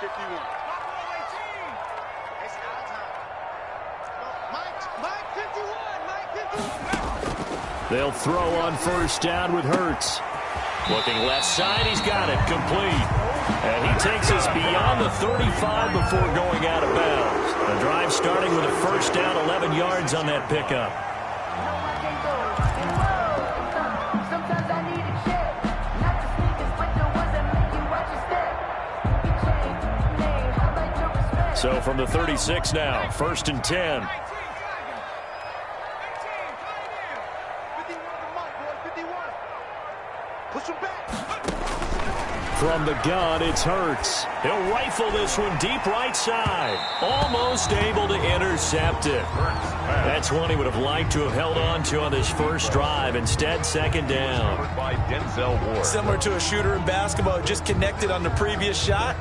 51. It's our time. Mike 51. Mike 51. They'll throw on first down with Hurts. Looking left side, he's got it, complete. And he takes us beyond the 35 before going out of bounds. The drive starting with a first down, 11 yards on that pickup. So from the 36 now, first and 10. From the gun, it's Hurts. He'll rifle this one deep right side. Almost able to intercept it. That's one he would have liked to have held on to on this first drive. Instead, second down. Similar to a shooter in basketball, just connected on the previous shot.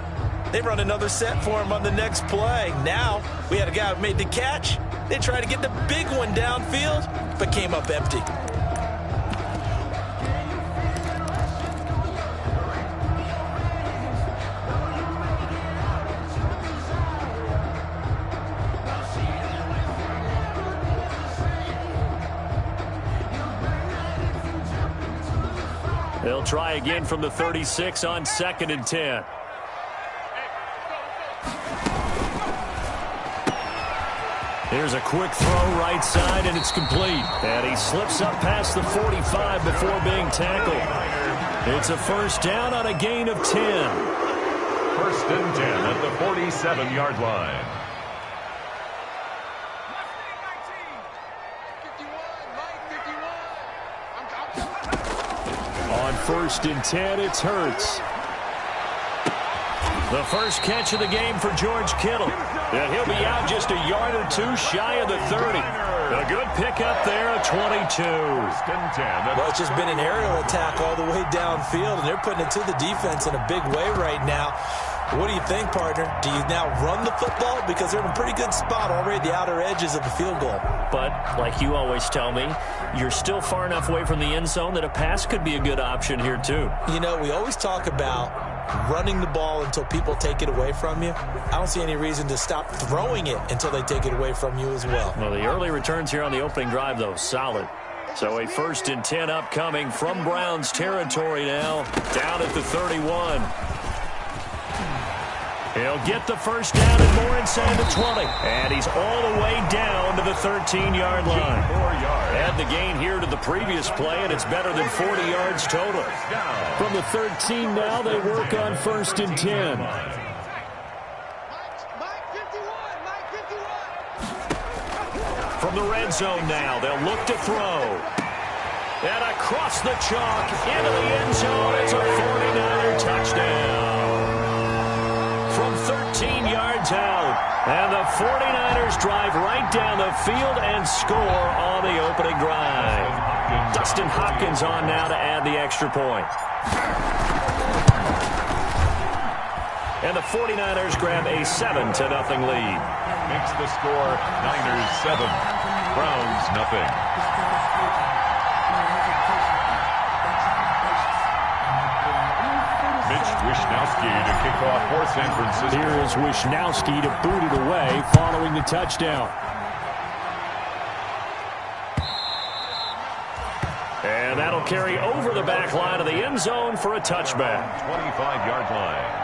They run another set for him on the next play. Now, we had a guy who made the catch. They tried to get the big one downfield, but came up empty. They'll try again from the 36 on second and 10. Here's a quick throw right side, and it's complete. And he slips up past the 45 before being tackled. It's a first down on a gain of 10. First and 10 at the 47-yard line. On first and 10, it's Hurts. The first catch of the game for George Kittle. And he'll be out just a yard or two shy of the 30. A good pickup there, a 22. Well, it's just been an aerial attack all the way downfield, and they're putting it to the defense in a big way right now. What do you think, partner? Do you now run the football? Because they're in a pretty good spot already at the outer edges of the field goal. But, like you always tell me, you're still far enough away from the end zone that a pass could be a good option here, too. You know, we always talk about running the ball until people take it away from you. I don't see any reason to stop throwing it until they take it away from you as well. Well, the early returns here on the opening drive, though, solid. So a first and 10 upcoming from Browns territory now, down at the 31. He'll get the first down and more inside the 20. And he's all the way down to the 13-yard line. Add the gain here to the previous play, and it's better than 40 yards total. From the 13 now, they work on first and 10. From the red zone now, they'll look to throw. And across the chalk, into the end zone, it's a 49er touchdown. From 13 yards out. And the 49ers drive right down the field and score on the opening drive. Dustin Hopkins on now to add the extra point. And the 49ers grab a 7-0 lead. Makes the score Niners 7, Browns nothing. Wishnowsky to kick off for San Francisco. Here is Wishnowsky to boot it away following the touchdown. And that'll carry over the back line of the end zone for a touchback. 25-yard line.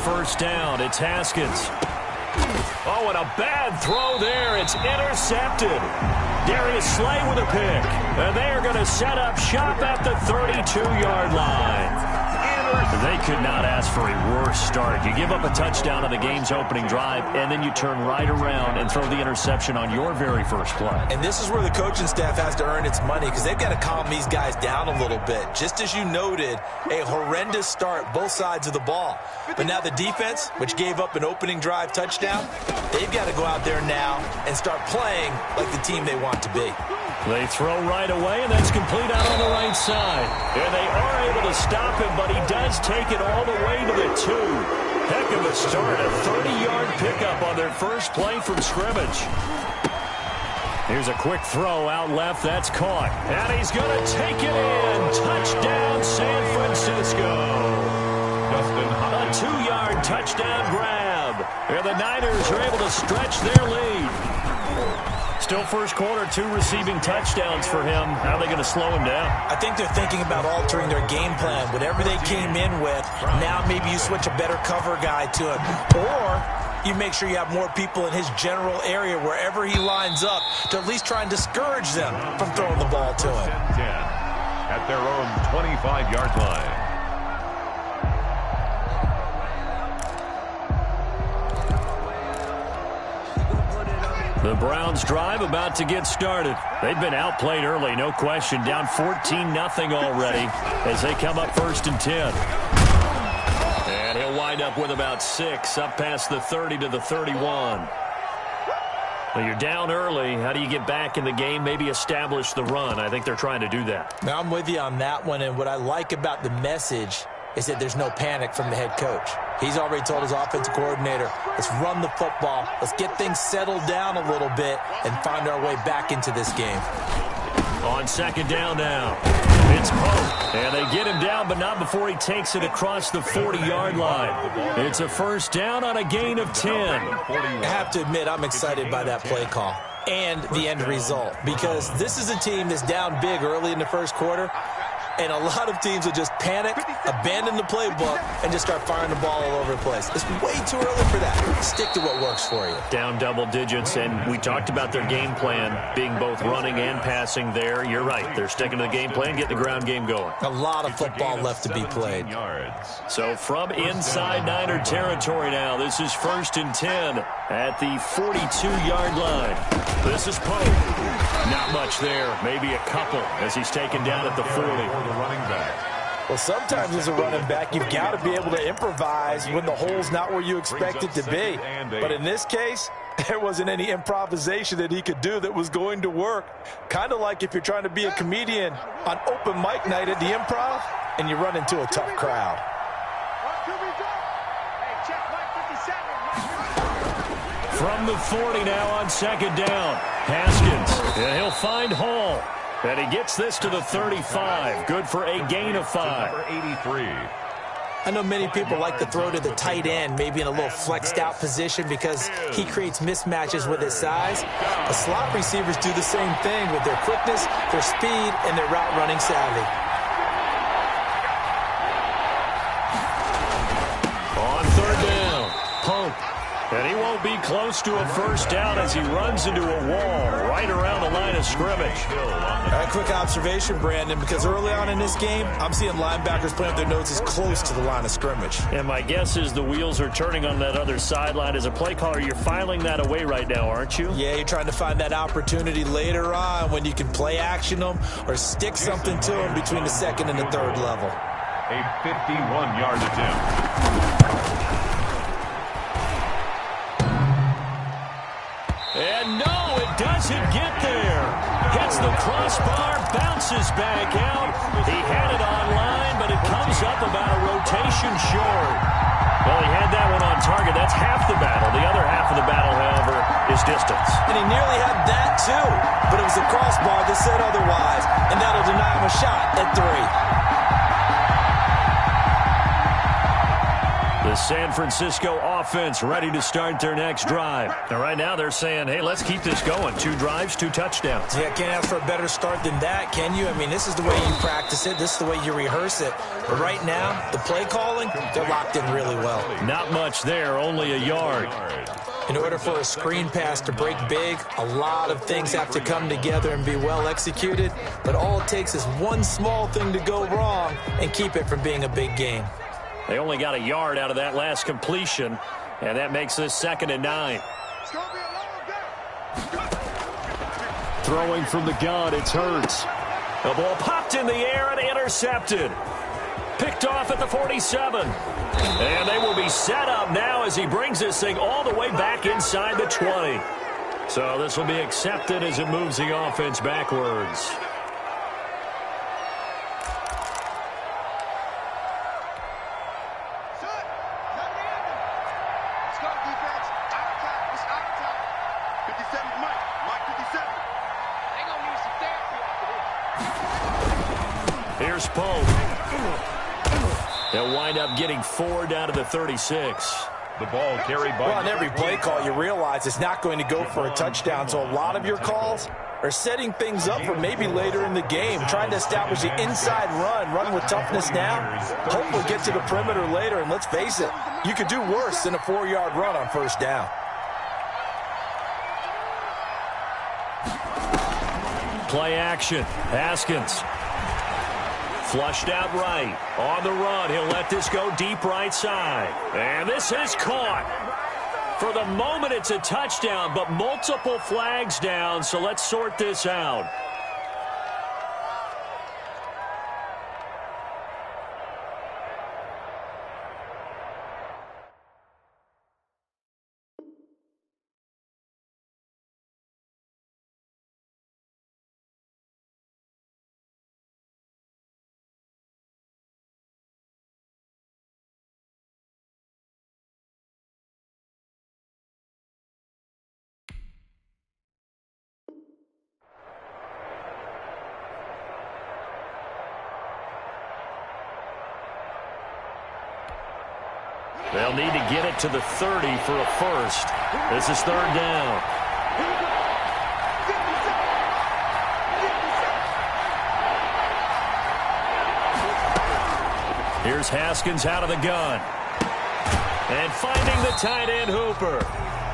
First down, it's Haskins. Oh, and a bad throw there. It's intercepted. Darius Slay with a pick. And they are going to set up shop at the 32-yard line. They could not ask for a worse start. You give up a touchdown on the game's opening drive, and then you turn right around and throw the interception on your very first play. And this is where the coaching staff has to earn its money because they've got to calm these guys down a little bit. Just as you noted, a horrendous start, both sides of the ball. But now the defense, which gave up an opening drive touchdown, they've got to go out there now and start playing like the team they want to be. They throw right away, and that's complete out on the right side. And they are able to stop him, but he does take it all the way to the 2. Heck of a start, a 30-yard pickup on their first play from scrimmage. Here's a quick throw out left. That's caught. And he's going to take it in. Touchdown, San Francisco. A 2-yard touchdown grab. And the Niners are able to stretch their lead. Still first quarter, 2 receiving touchdowns for him. How are they going to slow him down? I think they're thinking about altering their game plan. Whatever they came in with, now maybe you switch a better cover guy to him. Or you make sure you have more people in his general area wherever he lines up to at least try and discourage them from throwing the ball to him. 10 at their own 25-yard line. The Browns drive about to get started. They've been outplayed early, no question. Down 14-0 already as they come up 1st and 10. And he'll wind up with about 6, up past the 30 to the 31. Well, you're down early. How do you get back in the game, maybe establish the run? I think they're trying to do that. Now, I'm with you on that one, and what I like about the message is that there's no panic from the head coach. He's already told his offensive coordinator, let's run the football, let's get things settled down a little bit and find our way back into this game. On 2nd down now, it's Pope. And they get him down, but not before he takes it across the 40-yard line. It's a 1st down on a gain of 10. I have to admit, I'm excited by that play call and the end result because this is a team that's down big early in the first quarter. And a lot of teams will just panic, abandon the playbook, and just start firing the ball all over the place. It's way too early for that. Stick to what works for you. Down double digits, and we talked about their game plan being both running and passing there. You're right. They're sticking to the game plan, getting the ground game going. A lot of football left to be played. So from inside Niner territory now, this is 1st and 10 at the 42-yard line. This is Pope. Not much there, maybe a couple as he's taken down at the 40. The running back. Well, sometimes as a running back, you've got to be able to improvise when the hole's not where you expect it to be. But in this case, there wasn't any improvisation that he could do that was going to work. Kind of like if you're trying to be a comedian on open mic night at the Improv and you run into a tough crowd. From the 40 now on 2nd down. Haskins, and he'll find Hall. And he gets this to the 35. Good for a gain of 5. Number 83. I know many people like to throw to the tight end, maybe in a little flexed out position because he creates mismatches with his size. The slot receivers do the same thing with their quickness, their speed, and their route running savvy. On 3rd down, Pope. And he won't be close to a 1st down as he runs into a wall right around the line of scrimmage. A quick observation, Brandon, because early on in this game, I'm seeing linebackers playing with their noses close to the line of scrimmage. And my guess is the wheels are turning on that other sideline. As a play caller, you're filing that away right now, aren't you? Yeah, you're trying to find that opportunity later on when you can play action them or stick something to them between the 2nd and the 3rd level. A 51-yard attempt. And no, it doesn't get there. Hits the crossbar, bounces back out. He had it online, but it comes up about a rotation short. Well, he had that one on target. That's half the battle. The other half of the battle, however, is distance. And he nearly had that, too. But it was the crossbar that said otherwise, and that'll deny him a shot at 3. The The San Francisco offense ready to start their next drive. And right now they're saying, hey, let's keep this going. 2 drives, 2 touchdowns. Yeah, can't ask for a better start than that, can you? I mean, this is the way you practice it. This is the way you rehearse it. But right now, the play calling, they're locked in really well. Not much there, only a yard. In order for a screen pass to break big, a lot of things have to come together and be well executed. But all it takes is one small thing to go wrong and keep it from being a big game. They only got a yard out of that last completion, and that makes this 2nd and 9. Throwing from the gun, it's Hurts. The ball popped in the air and intercepted. Picked off at the 47. And they will be set up now as he brings this thing all the way back inside the 20. So this will be accepted as it moves the offense backwards. Here's Pope. They'll wind up getting 4 down to the 36. The ball carried by... Well, on every play call, you realize it's not going to go for a touchdown. So a lot of your calls are setting things up for maybe later in the game, trying to establish the inside run with toughness now, hopefully get to the perimeter later. And let's face it, you could do worse than a 4-yard run on 1st down. Play action. Haskins. Flushed out right. On the run. He'll let this go deep right side. And this is caught. For the moment, it's a touchdown, but multiple flags down, so let's sort this out. They'll need to get it to the 30 for a first. This is 3rd down. Here's Haskins out of the gun. And finding the tight end Hooper.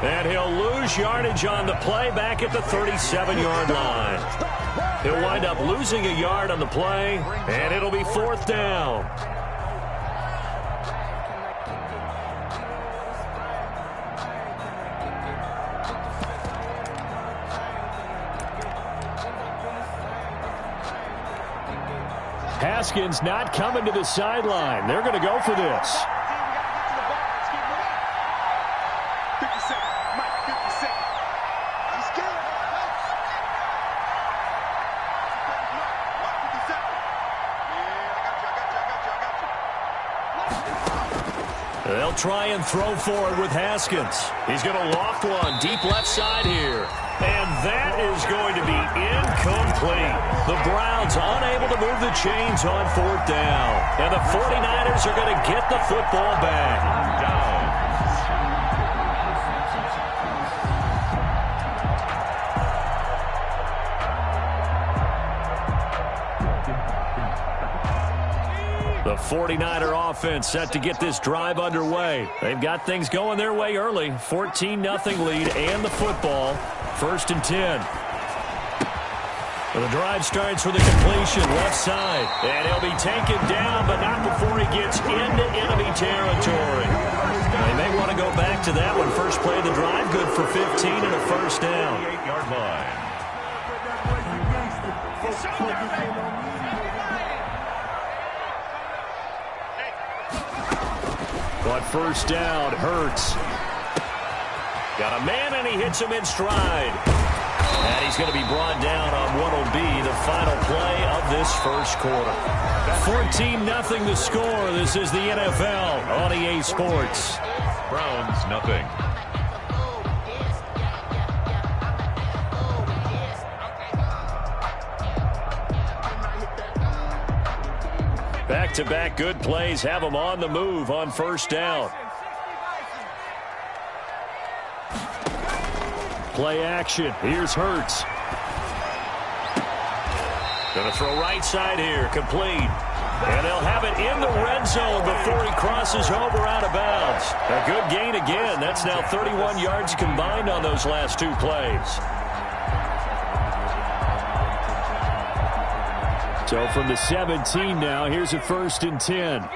And he'll lose yardage on the play back at the 37-yard line. He'll wind up losing a yard on the play, and it'll be 4th down. Haskins not coming to the sideline. They're going to go for this. They'll try and throw forward with Haskins. He's going to loft one deep left side here. And that is going to be incomplete. The Browns unable to move the chains on 4th down. And the 49ers are going to get the football back. The 49er offense set to get this drive underway. They've got things going their way early. 14-0 lead and the football. 1st and 10. The drive starts with a completion left side. And he'll be taken down, but not before he gets into enemy territory. They may want to go back to that one. First play of the drive, good for 15 and a 1st down. 8-yard line. But 1st down, Hurts. Got a man, and he hits him in stride. And he's going to be brought down on what will be the final play of this 1st quarter. 14-0 the score. This is the NFL on EA Sports. Browns, nothing. Back-to-back good plays have them on the move on 1st down. play action. Here's Hurts. Going to throw right side here. Complete. And they'll have it in the red zone before he crosses over out of bounds. A good gain again. That's now 31 yards combined on those last two plays. So from the 17 now, here's a 1st and 10.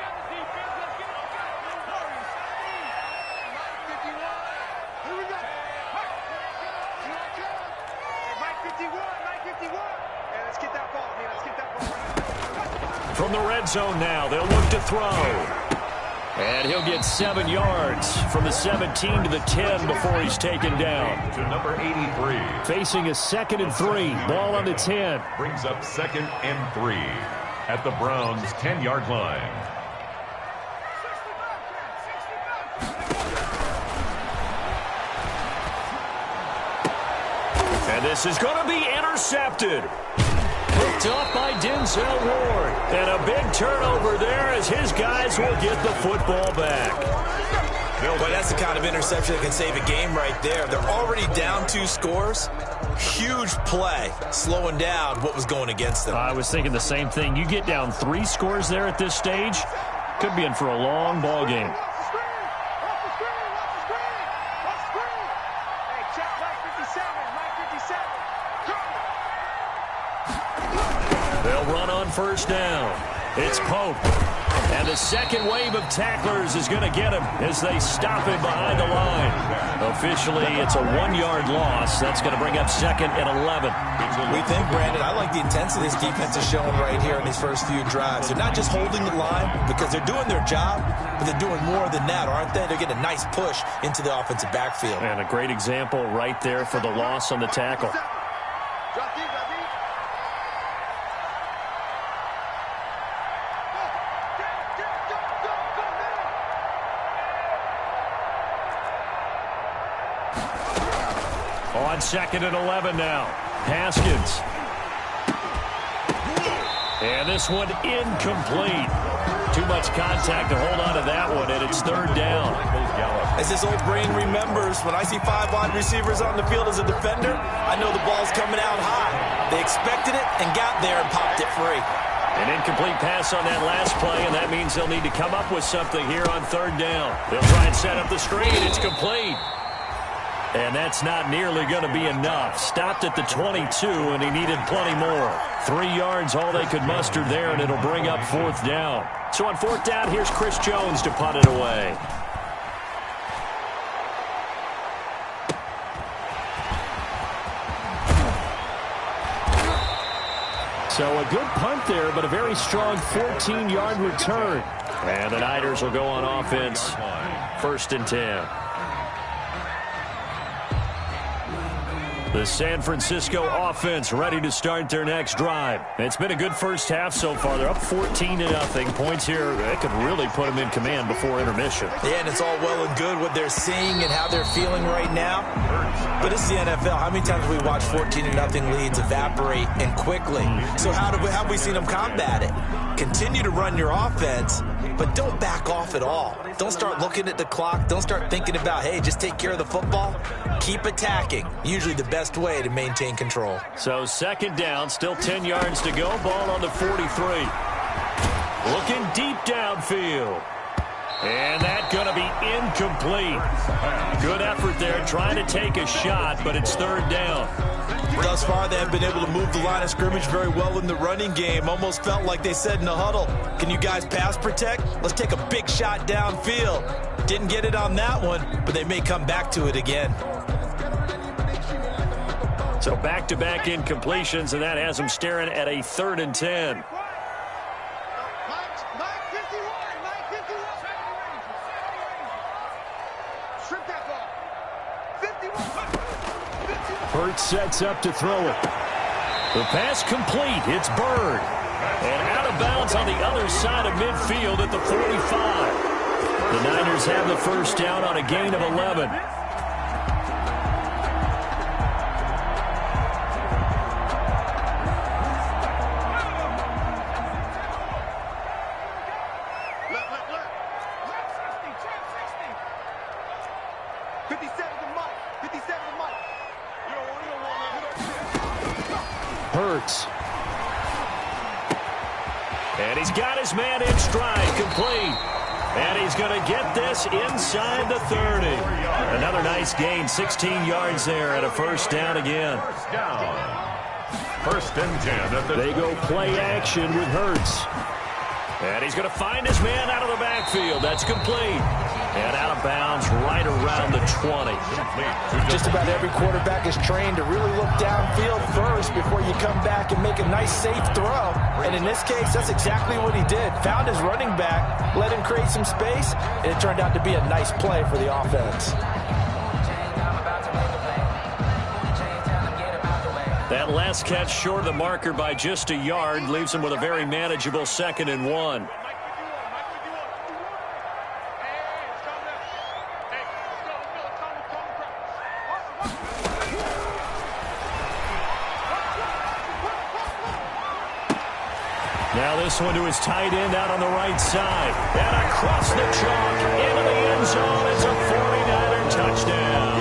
From the red zone now, they'll look to throw. And he'll get 7 yards from the 17 to the 10 before he's taken down. To number 83. Facing a 2nd and 3. Ball on the 10. Brings up 2nd and 3 at the Browns' 10-yard line. And this is going to be intercepted. Picked off by Denzel Ward. And a big turnover there as his guys will get the football back. Boy, that's the kind of interception that can save a game right there. They're already down 2 scores. Huge play, slowing down what was going against them. I was thinking the same thing. You get down 3 scores there at this stage, could be in for a long ball game. They'll run on 1st down. It's Pope. And the second wave of tacklers is going to get him as they stop him behind the line. Officially, it's a 1-yard loss. That's going to bring up 2nd and 11. We think, Brandon, I like the intensity this defense is showing right here in these first few drives. They're not just holding the line because they're doing their job, but they're doing more than that, aren't they? They're getting a nice push into the offensive backfield. And a great example right there for the loss on the tackle. On 2nd and 11 now. Haskins. And this one incomplete. Too much contact to hold on to that one, and it's 3rd down. As this old brain remembers, when I see 5 wide receivers on the field as a defender, I know the ball's coming out high. They expected it and got there and popped it free. An incomplete pass on that last play, and that means they'll need to come up with something here on 3rd down. They'll try and set up the screen. It's complete. And that's not nearly going to be enough. Stopped at the 22, and he needed plenty more. 3 yards, all they could muster there, and it'll bring up 4th down. So on 4th down, here's Chris Jones to punt it away. So a good punt there, but a very strong 14-yard return. And the Niners will go on offense. 1st and 10. The San Francisco offense ready to start their next drive. It's been a good first half so far. They're up 14-0. Points here, that could really put them in command before intermission. Yeah, and it's all well and good what they're seeing and how they're feeling right now. But it's the NFL. How many times have we watched 14-0 leads evaporate and quickly? So how have we seen them combat it? Continue to run your offense, but don't back off at all. Don't start looking at the clock. Don't start thinking about, hey, just take care of the football. Keep attacking. Usually the best way to maintain control. So 2nd down, still 10 yards to go. Ball on the 43. Looking deep downfield. And that's going to be incomplete. Good effort there, trying to take a shot, but it's 3rd down. Thus far, they have been able to move the line of scrimmage very well in the running game. Almost felt like they said in the huddle, can you guys pass protect? Let's take a big shot downfield. Didn't get it on that one, but they may come back to it again. So back-to-back incompletions, and that has them staring at a 3rd and 10. Hurts sets up to throw it. The pass complete. It's Bird. And out of bounds on the other side of midfield at the 45. The Niners have the 1st down on a gain of 11. Hurts. And he's got his man in stride, complete. And he's going to get this inside the 30. Another nice gain, 16 yards there, and a first down again. First down. 1st and 10. They go play action with Hurts. And he's going to find his man out of the backfield. That's complete. And out of bounds right around the 20. Just about every quarterback is trained to really look downfield first before you come back and make a nice, safe throw. And in this case, that's exactly what he did. Found his running back, let him create some space, and it turned out to be a nice play for the offense. That last catch short of the marker by just a yard leaves him with a very manageable 2nd and 1. Now this one to his tight end out on the right side. And across the chalk into the end zone. It's a 49er touchdown.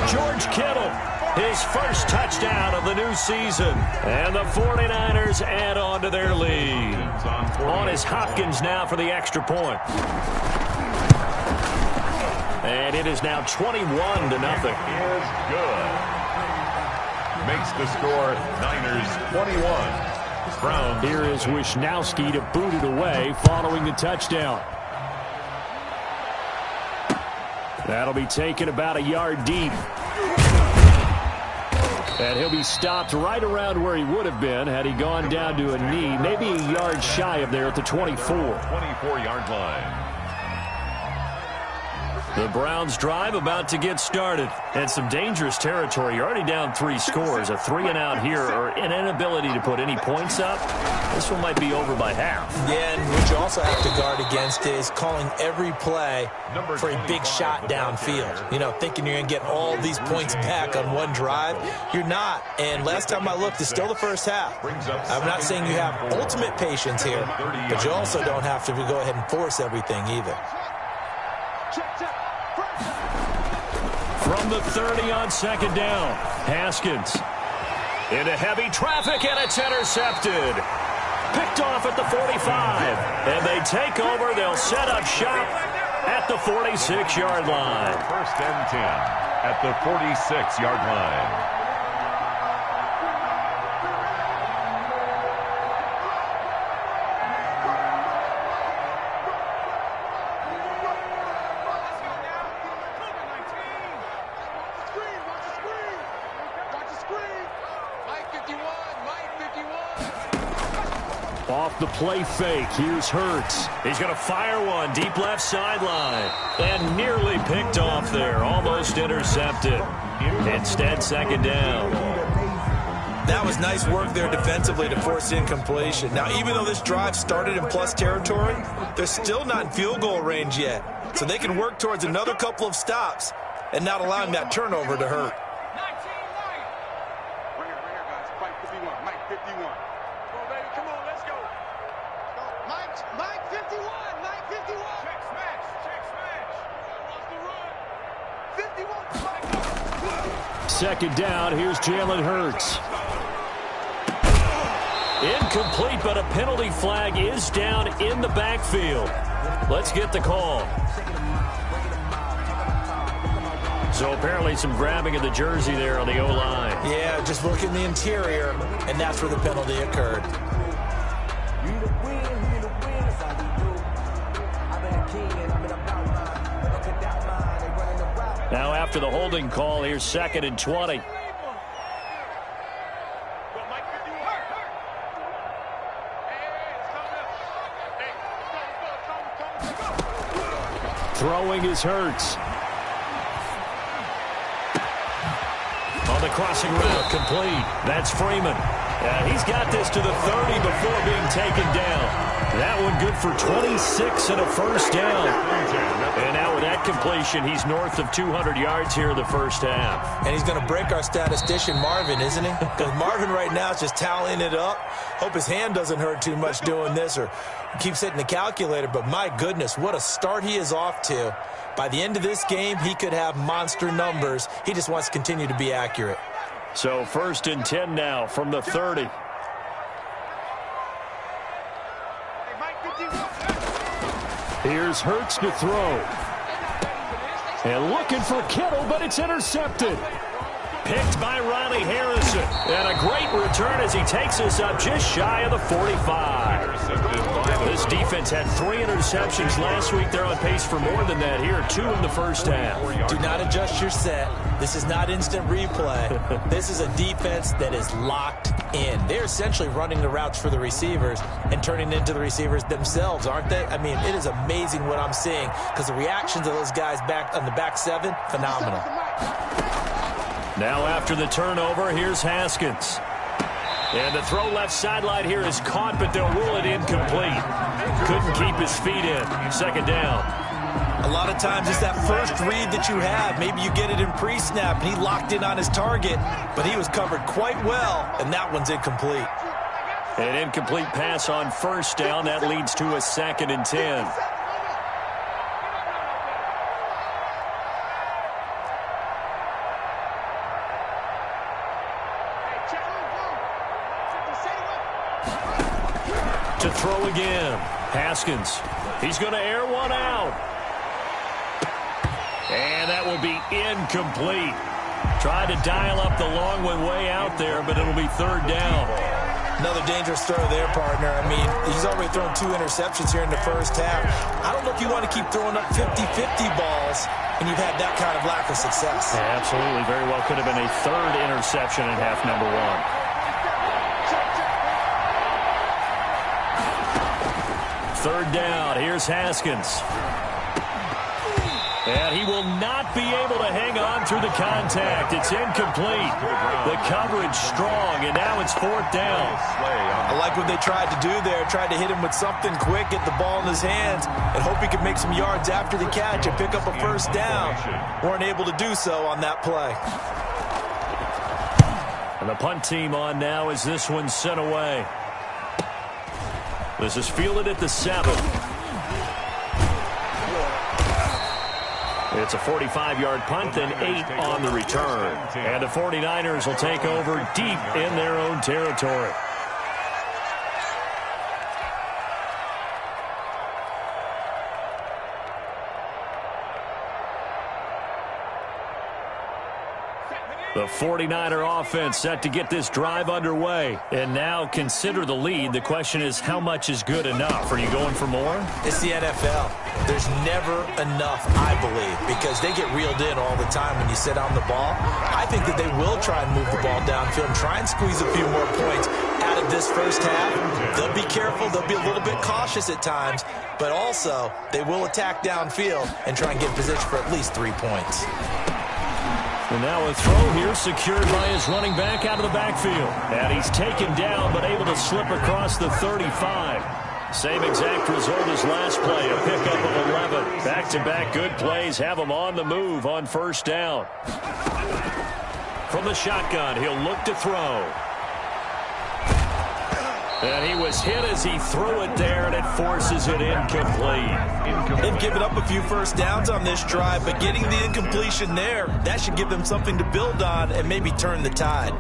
George Kittle, his first touchdown of the new season. And the 49ers add on to their lead. On is Hopkins now for the extra point. And it is now 21-0. Is good. Makes the score Niners 21. Browns. Here is Wisnowski to boot it away following the touchdown. That'll be taken about a yard deep. And he'll be stopped right around where he would have been had he gone down to a knee, maybe a yard shy of there at the 24. 24-yard line. The Browns drive about to get started. And some dangerous territory. You're already down 3 scores. A 3-and-out here or an inability to put any points up. This one might be over by half. Yeah, and what you also have to guard against is calling every play for a big shot downfield. You know, thinking you're going to get all these points back on one drive. You're not. And last time I looked, it's still the first half. I'm not saying you have ultimate patience here, but you also don't have to go ahead and force everything either. From the 30 on 2nd down, Haskins into heavy traffic, and it's intercepted. Picked off at the 45, and they take over. They'll set up shop at the 46-yard line. 1st and 10 at the 46-yard line. Off the play fake, here's Hurts. He's going to fire one deep left sideline. And nearly picked off there. Almost intercepted. Instead, 2nd down. That was nice work there defensively to force incompletion. Now, even though this drive started in plus territory, they're still not in field goal range yet. So they can work towards another couple of stops and not allowing that turnover to hurt. Mike 51, Mike 51. Check smash, check smash. Lost the run. 2nd down, here's Jalen Hurts. Incomplete, but a penalty flag is down in the backfield. Let's get the call. So apparently some grabbing of the jersey there on the O-line. Yeah, just look in the interior, and that's where the penalty occurred. Now after the holding call, here's 2nd and 20. Throwing is Hurts. On the crossing route, complete. That's Freeman. And he's got this to the 30 before being taken down. That one good for 26 and a first down. And now with that completion, he's north of 200 yards here in the first half. And he's going to break our statistician, Marvin, isn't he? Because Marvin right now is just tallying it up. Hope his hand doesn't hurt too much doing this or keeps hitting the calculator. But my goodness, what a start he is off to. By the end of this game, he could have monster numbers. He just wants to continue to be accurate. So 1st and 10 now from the 30. Here's Hurts to throw. And looking for Kittle, but it's intercepted. Picked by Riley Harrison. And a great return as he takes us up just shy of the 45. This defense had 3 interceptions last week. They're on pace for more than that here. 2 in the first half. Do not adjust your set. This is not instant replay. This is a defense that is locked in. They're essentially running the routes for the receivers and turning into the receivers themselves, aren't they? I mean, it is amazing what I'm seeing because the reactions of those guys back on the back 7, phenomenal. Now after the turnover, here's Haskins. And the throw left sideline here is caught, but they'll rule it incomplete. Couldn't keep his feet in. 2nd down. A lot of times it's that first read that you have. Maybe you get it in pre-snap, and he locked in on his target, but he was covered quite well, and that one's incomplete. An incomplete pass on 1st down. That leads to a 2nd and 10. To throw again. Haskins. He's going to air one out. And that will be incomplete. Tried to dial up the long one way out there, but it'll be 3rd down. Another dangerous throw there, partner. I mean, he's already thrown 2 interceptions here in the first half. I don't know if you want to keep throwing up 50-50 balls when you've had that kind of lack of success. Yeah, absolutely. Very well could have been a 3rd interception in half number 1. 3rd down. Here's Haskins. And he will not be able to hang on through the contact. It's incomplete. The coverage strong, and now it's 4th down. I like what they tried to do there. Tried to hit him with something quick, get the ball in his hands, and hope he could make some yards after the catch and pick up a 1st down. Weren't able to do so on that play. And the punt team on now as this one's sent away. This is fielded at the 7. It's a 45-yard punt, then 8 on the return. And the 49ers will take over deep in their own territory. The 49er offense set to get this drive underway. And now consider the lead. The question is, how much is good enough? Are you going for more? It's the NFL. There's never enough, I believe, because they get reeled in all the time when you sit on the ball. I think that they will try and move the ball downfield and try and squeeze a few more points out of this first half. They'll be careful. They'll be a little bit cautious at times, but also they will attack downfield and try and get in position for at least 3 points. And now a throw here secured by his running back out of the backfield. And he's taken down but able to slip across the 35. Same exact result as last play, a pickup of 11. Back-to-back good plays have him on the move on 1st down. From the shotgun, he'll look to throw. And he was hit as he threw it there, and it forces it incomplete. They've given up a few 1st downs on this drive, but getting the incompletion there, that should give them something to build on and maybe turn the tide.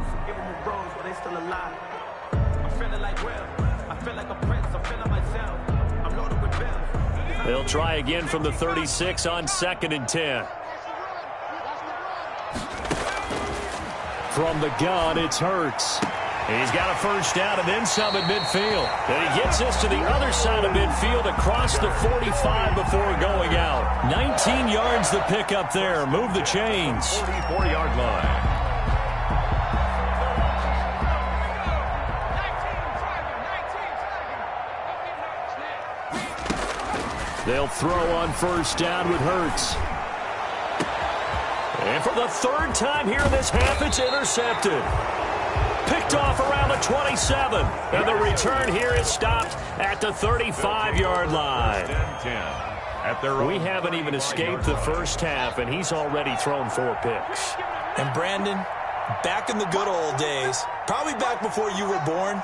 They'll try again from the 36 on 2nd and 10. From the gun, it's Hurts. He's got a 1st down and then some at midfield. And he gets this to the other side of midfield across the 45 before going out. 19 yards the pick up there. Move the chains. 44-yard line. They'll throw on 1st down with Hurts. And for the 3rd time here in this half, it's intercepted. Picked off around the 27. And the return here is stopped at the 35-yard line. We haven't even escaped the first half, and he's already thrown 4 picks. And Brandon, back in the good old days, probably back before you were born,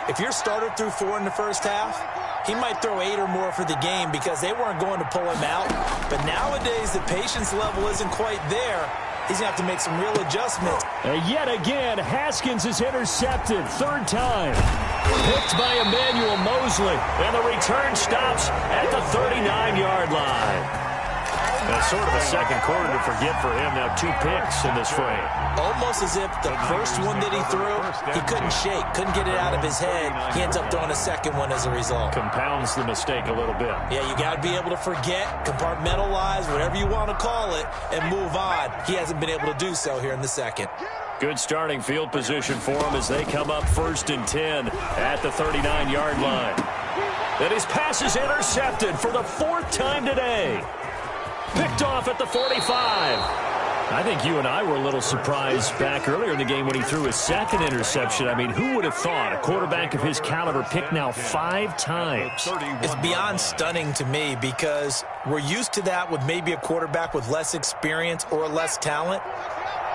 if your starter threw 4 in the first half, he might throw 8 or more for the game because they weren't going to pull him out. But nowadays, the patience level isn't quite there, he's going to have to make some real adjustments. Yet again, Haskins is intercepted. Third time. Picked by Emmanuel Mosley. And the return stops at the 39-yard line. That's sort of a second quarter to forget for him. Now 2 picks in this frame. Almost as if the first one that he threw, he couldn't shake, couldn't get it out of his head. He ends up throwing a second one as a result. Compounds the mistake a little bit. Yeah, you got to be able to forget, compartmentalize, whatever you want to call it, and move on. He hasn't been able to do so here in the second. Good starting field position for him as they come up 1st and 10 at the 39-yard line. And his pass is intercepted for the 4th time today. Picked off at the 45. I think you and I were a little surprised back earlier in the game when he threw his second interception. I mean, who would have thought a quarterback of his caliber picked now 5 times? It's beyond stunning to me because we're used to that with maybe a quarterback with less experience or less talent.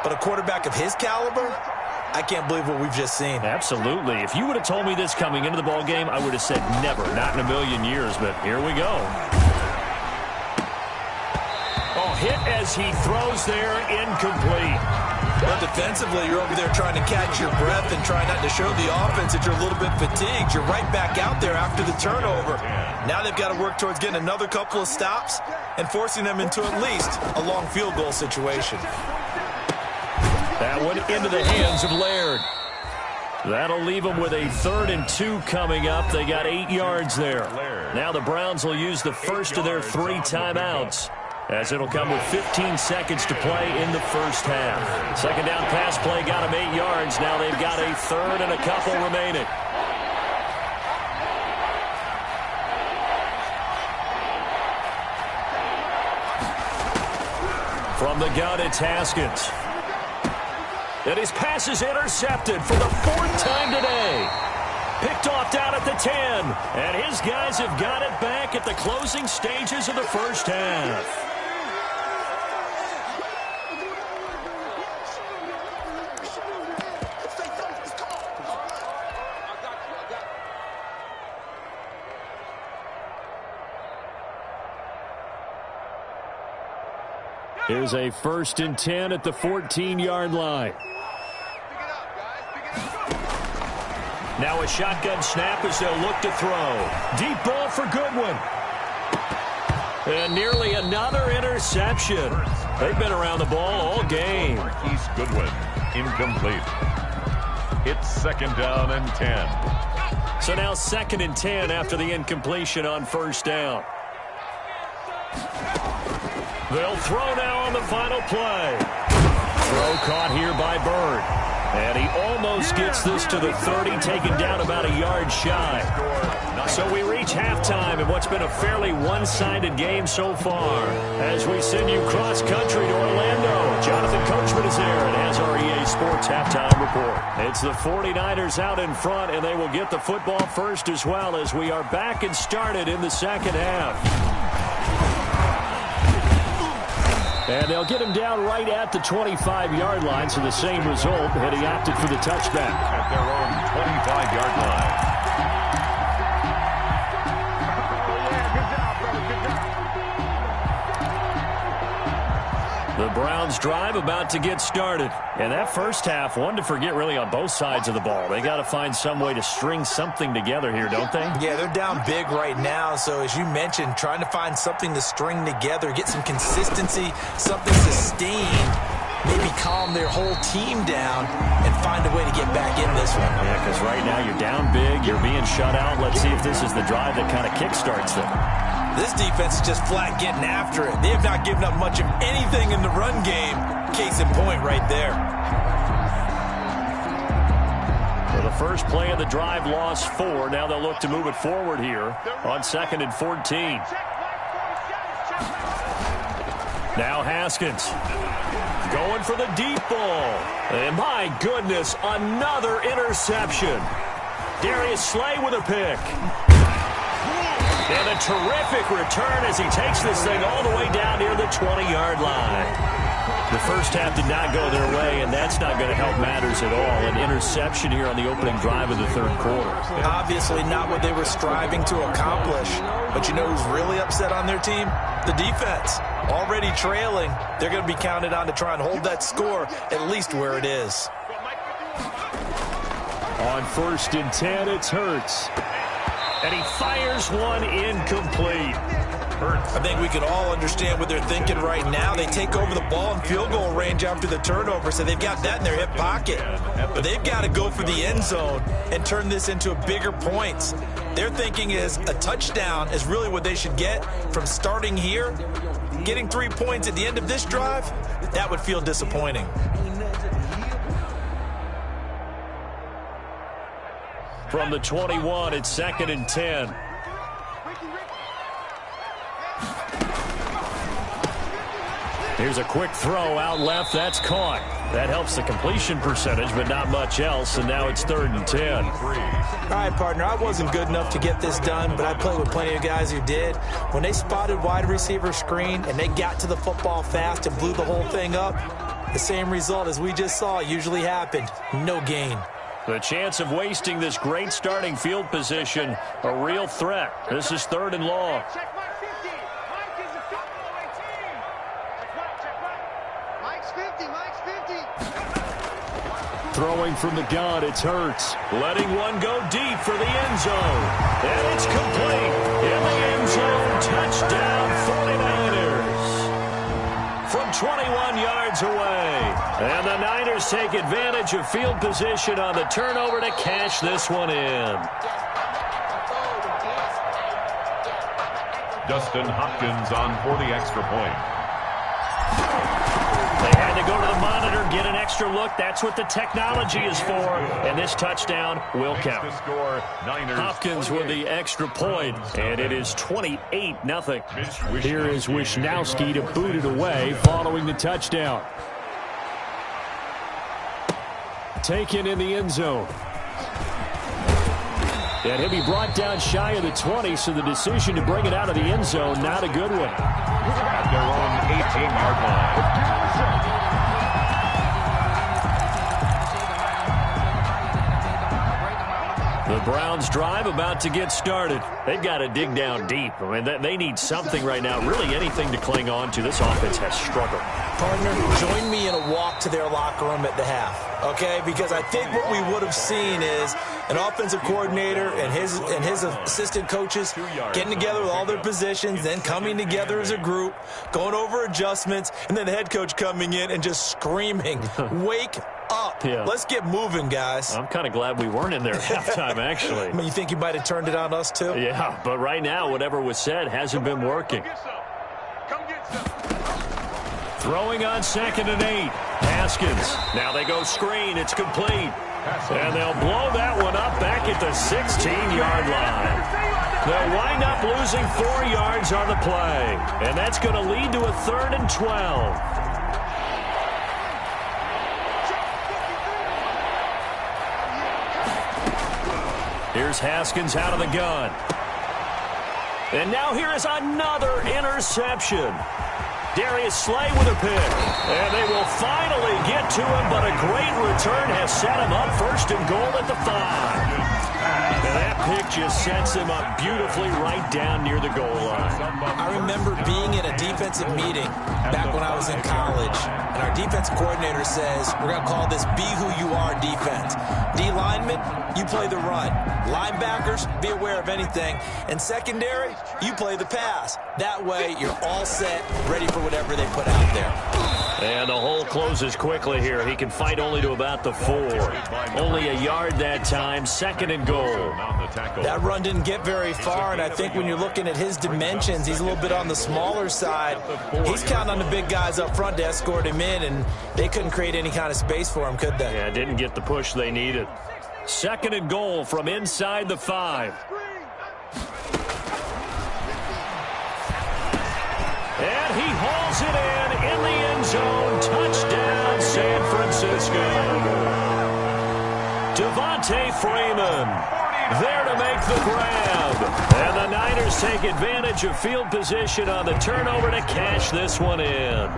But a quarterback of his caliber, I can't believe what we've just seen. Absolutely. If you would have told me this coming into the ball game, I would have said never, not in a million years. But here we go. Hit as he throws there, incomplete. Well, defensively, you're over there trying to catch your breath and trying not to show the offense that you're a little bit fatigued. You're right back out there after the turnover. Now they've got to work towards getting another couple of stops and forcing them into at least a long field goal situation. That one into the hands of Laird. That'll leave them with a 3rd and 2 coming up. They got 8 yards there. Now the Browns will use the first of their 3 timeouts, as it'll come with 15 seconds to play in the first half. Second down pass play got them 8 yards. Now they've got a 3rd and a couple remaining. From the gun, it's Haskins. And his pass is intercepted for the 4th time today. Picked off down at the 10. And his guys have got it back at the closing stages of the first half. Here's a 1st and 10 at the 14-yard line. Now a shotgun snap as they'll look to throw. Deep ball for Goodwin. And nearly another interception. They've been around the ball all game. Marquise Goodwin, incomplete. It's 2nd down and 10. So now 2nd and 10 after the incompletion on 1st down. They'll throw now on the final play. Throw caught here by Bird. And he almost gets this to the 30, taken down about a yard shy. So we reach halftime in what's been a fairly one-sided game so far. As we send you cross-country to Orlando, Jonathan Coachman is there and has our EA Sports halftime report. It's the 49ers out in front, and they will get the football first as well as we are back and started in the second half. And they'll get him down right at the 25-yard line, so the same result, and he opted for the touchback. At their own 25-yard line. The Browns drive about to get started. And that first half, one to forget really on both sides of the ball. They got to find some way to string something together here, don't they? Yeah, they're down big right now. So as you mentioned, trying to find something to string together, get some consistency, something sustained, maybe calm their whole team down and find a way to get back in this one. Yeah, because right now you're down big, you're being shut out. Let's see if this is the drive that kind of kickstarts them. This defense is just flat getting after it. They have not given up much of anything in the run game. Case in point right there. For the first play of the drive, lost 4. Now they'll look to move it forward here on 2nd and 14. Now Haskins going for the deep ball. And my goodness, another interception. Darius Slay with a pick. And a terrific return as he takes this thing all the way down near the 20-yard line. The first half did not go their way, and that's not going to help matters at all. An interception here on the opening drive of the third quarter. Obviously not what they were striving to accomplish. But you know who's really upset on their team? The defense. Already trailing, they're going to be counted on to try and hold that score at least where it is. On 1st and 10, it's Hurts. And he fires one incomplete. I think we can all understand what they're thinking right now. They take over the ball in field goal range after the turnover, so they've got that in their hip pocket. But they've got to go for the end zone and turn this into bigger points. Their thinking is a touchdown is really what they should get from starting here. Getting 3 points at the end of this drive, that would feel disappointing. From the 21, it's 2nd and 10. Here's a quick throw out left. That's caught. That helps the completion percentage, but not much else, and now it's 3rd and 10. All right, partner, I wasn't good enough to get this done, but I played with plenty of guys who did. When they spotted wide receiver screen and they got to the football fast and blew the whole thing up, the same result as we just saw usually happened. No gain. The chance of wasting this great starting field position, a real threat. This is 3rd and long. Check mark 50. Mike is a field goal 18. Check mark. Mike's 50. Mike's 50. Throwing from the gun, it's Hurts. Letting one go deep for the end zone. And it's complete. In the end zone, touchdown 49ers. From 21 yards away. And the Niners take advantage of field position on the turnover to cash this one in. Dustin Hopkins on for the extra point. They had to go to the monitor, get an extra look. That's what the technology is for. And this touchdown will count. The score, Niners Hopkins with the extra point, and it is 28-0. Here is Wishnowsky to boot it away following the touchdown. Taken in the end zone. And he'll be brought down shy of the 20, so the decision to bring it out of the end zone, not a good one. At their own 18-yard line. The Browns drive about to get started. They've got to dig down deep. I mean, they need something right now, really anything to cling on to. This offense has struggled. Partner, join me in a walk to their locker room at the half, okay? Because I think what we would have seen is an offensive coordinator and his assistant coaches getting together with all their positions, then coming together as a group, going over adjustments, and then the head coach coming in and just screaming, wake up. Yeah. Let's get moving, guys. I'm kind of glad we weren't in there at halftime, actually. I mean, you think you might have turned it on us, too? Yeah, but right now, whatever was said hasn't been working. Come get some. Throwing on 2nd and 8. Haskins. Now they go screen. It's complete. And they'll blow that one up back at the 16-yard line. They'll wind up losing 4 yards on the play. And that's going to lead to a 3rd and 12. Here's Haskins out of the gun. And now here is another interception. Darius Slay with a pick. And they will finally get to him, but a great return has set him up 1st and goal at the 5. And that pick just sets him up beautifully right down near the goal line. I remember being in a defensive meeting back when I was in college, and our defensive coordinator says, we're going to call this Be Who You Are defense. D linemen, you play the run. Linebackers, be aware of anything. And secondary, you play the pass. That way, you're all set, ready for whatever they put out there. And the hole closes quickly here. He can fight only to about the 4. Only a yard that time, 2nd and goal. That run didn't get very far, and I think when you're looking at his dimensions, he's a little bit on the smaller side. He's counting on the big guys up front to escort him in, and they couldn't create any kind of space for him, could they? Yeah, didn't get the push they needed. 2nd and goal from inside the 5. And he hauls it in the end zone. Touchdown, San Francisco. Devontae Freeman there to make the grab. And the Niners take advantage of field position on the turnover to cash this one in.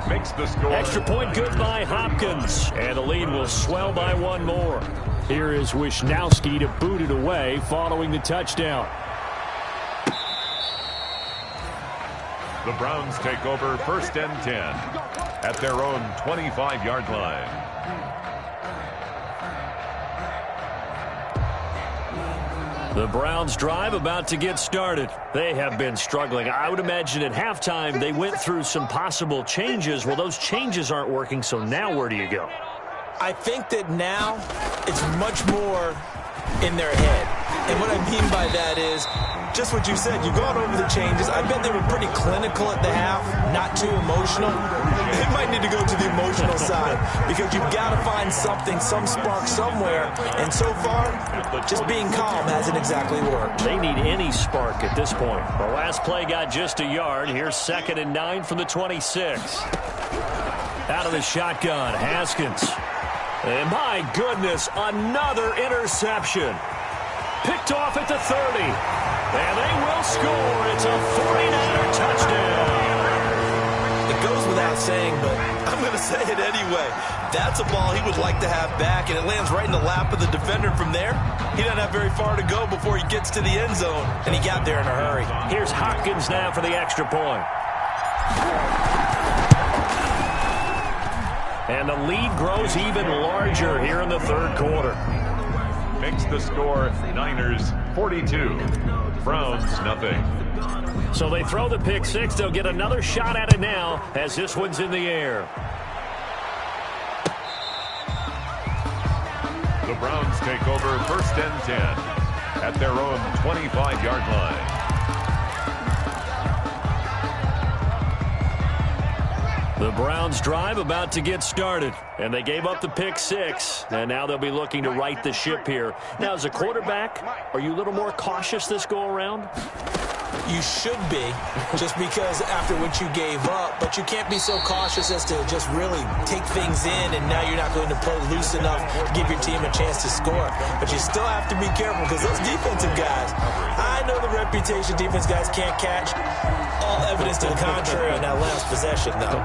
Makes the score. Extra point good by Hopkins. And the lead will swell by 1 more. Here is Wishnowsky to boot it away following the touchdown. The Browns take over 1st and 10 at their own 25-yard line. The Browns drive about to get started. They have been struggling. I would imagine at halftime they went through some possible changes. Well, those changes aren't working, so now where do you go? I think that now it's much more in their head. And what I mean by that is just what you said. You've gone over the changes. I bet they were pretty clinical at the half, not too emotional. They might need to go to the emotional side because you've got to find something, some spark somewhere. And so far, just being calm hasn't exactly worked. They need any spark at this point. The last play got just a yard. Here's 2nd and 9 from the 26. Out of the shotgun, Haskins. And my goodness, another interception. Picked off at the 30. And they will score. It's a 49er touchdown. It goes without saying, but I'm going to say it anyway. That's a ball he would like to have back, and it lands right in the lap of the defender. From there, he doesn't have very far to go before he gets to the end zone, and he got there in a hurry. Here's Hopkins now for the extra point. And the lead grows even larger here in the 3rd quarter. Makes the score Niners 42, Browns nothing. So they throw the pick 6. They'll get another shot at it now as this one's in the air. The Browns take over 1st and 10 at their own 25-yard line. The Browns drive about to get started, and they gave up the pick 6, and now they'll be looking to right the ship here. Now, as a quarterback, are you a little more cautious this go-around? You should be, just because after what you gave up, but you can't be so cautious as to just really take things in, and now you're not going to play loose enough to give your team a chance to score. But you still have to be careful because those defensive guys, I know the reputation defense guys can't catch. All evidence to the contrary on that last possession, though.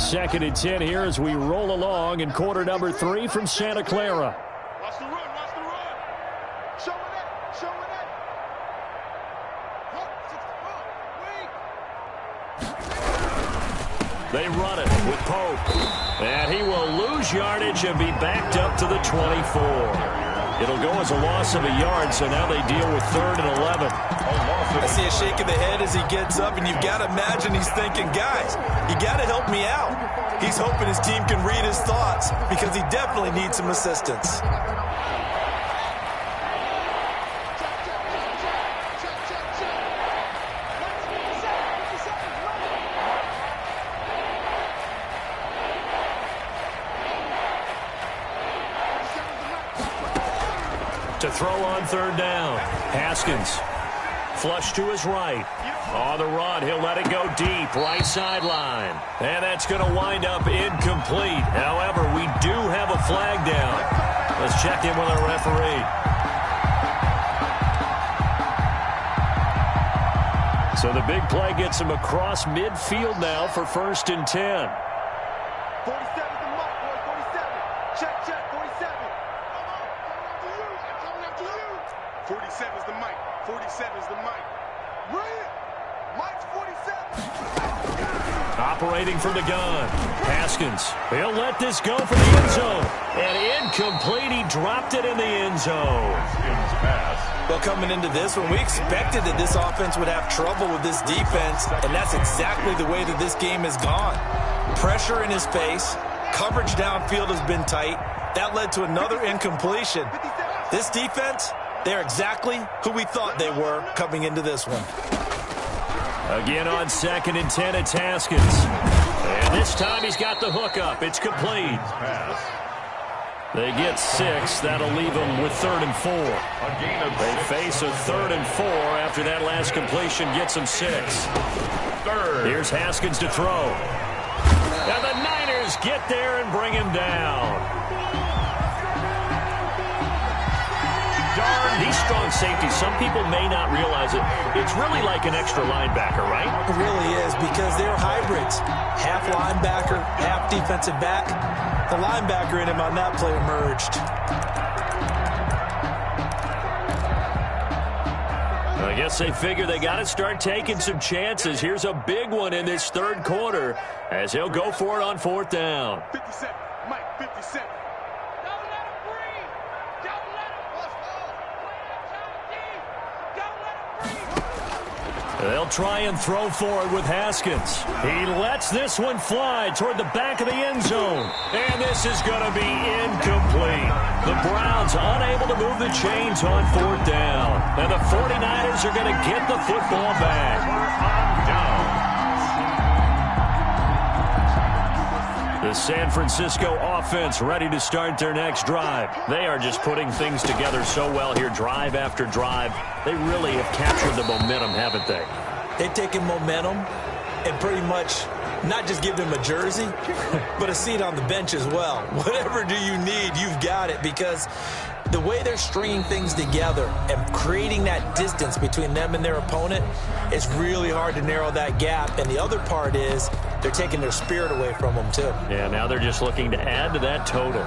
Second and 10 here as we roll along in quarter number 3 from Santa Clara. Watch the run, watch the run. Show it up, show it up. They run it with Pope. And he will lose yardage and be backed up to the 24. It'll go as a loss of a yard, so now they deal with 3rd and 11. I see a shake of the head as he gets up, and you've got to imagine he's thinking, guys, you got to help me out. He's hoping his team can read his thoughts because he definitely needs some assistance. To throw on 3rd down. Haskins. Flush to his right. On the run, he'll let it go deep. Right sideline. And that's going to wind up incomplete. However, we do have a flag down. Let's check in with our referee. So the big play gets him across midfield now for 1st and 10. 47's the mark, boys, 47. Check, check, 47. 47's the mic. 47's the mic. Read it. Mike's 47. Operating from the gun. Haskins. He'll let this go for the end zone. And incomplete. He dropped it in the end zone. Haskins pass. Well, coming into this one, we expected that this offense would have trouble with this defense, and that's exactly the way that this game has gone. Pressure in his face. Coverage downfield has been tight. That led to another incompletion. This defense, they're exactly who we thought they were coming into this one. Again on 2nd and 10, it's Haskins. And this time he's got the hook up. It's complete. They get 6. That'll leave them with 3rd and 4. They face a 3rd and 4 after that last completion gets them 6. Here's Haskins to throw. Now the Niners get there and bring him down. These strong safeties, some people may not realize it. It's really like an extra linebacker, right? It really is because they're hybrids. Half linebacker, half defensive back. The linebacker in him on that play emerged. I guess they figure they got to start taking some chances. Here's a big one in this third quarter as he'll go for it on fourth down. 50 seconds. Mike, 50 seconds. Don't let him breathe. Don't let him They'll try and throw for it with Haskins. He lets this one fly toward the back of the end zone. And this is going to be incomplete. The Browns unable to move the chains on fourth down. And the 49ers are going to get the football back. The San Francisco offense ready to start their next drive. They are just putting things together so well here, drive after drive. They really have captured the momentum, haven't they? They've taken momentum and pretty much not just give them a jersey, but a seat on the bench as well. Whatever do you need, you've got it, because the way they're stringing things together and creating that distance between them and their opponent, it's really hard to narrow that gap. And the other part is they're taking their spirit away from them, too. Yeah, now they're just looking to add to that total.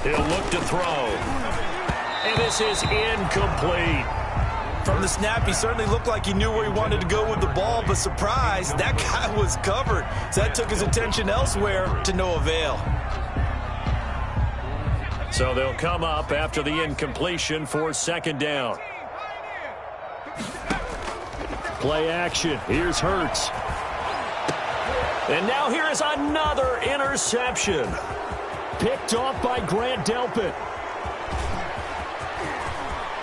He'll look to throw. And this is incomplete. From the snap, he certainly looked like he knew where he wanted to go with the ball, but surprise, that guy was covered. So that took his attention elsewhere to no avail. So they'll come up after the incompletion for second down. Play action. Here's Hurts. And now here is another interception. Picked off by Grant Delpit.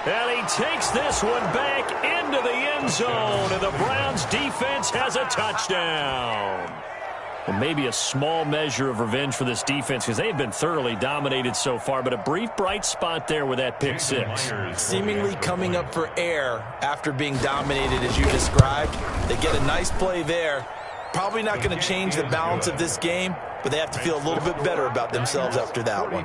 And he takes this one back into the end zone, and the Browns defense has a touchdown. And maybe a small measure of revenge for this defense because they have been thoroughly dominated so far, but a brief bright spot there with that pick six. Seemingly coming up for air after being dominated as you described. They get a nice play there. Probably not going to change the balance of this game, but they have to feel a little bit better about themselves after that one.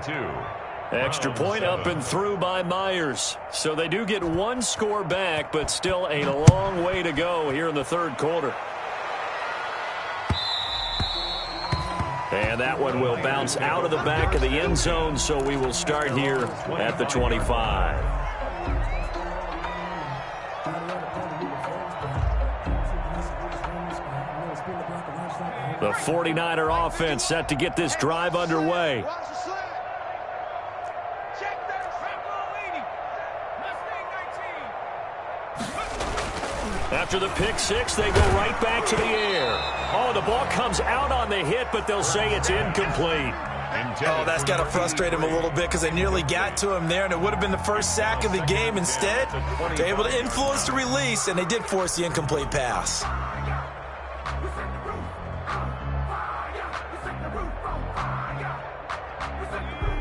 Extra point up and through by Myers. So they do get one score back, but still a long way to go here in the third quarter. And that one will bounce out of the back of the end zone, so we will start here at the 25. The 49er offense set to get this drive underway. After the pick six, they go right back to the air. Oh, the ball comes out on the hit, but they'll say it's incomplete. Oh, that's got to frustrate him a little bit because they nearly got to him there, and it would have been the first sack of the game. Instead, they're able to influence the release, and they did force the incomplete pass.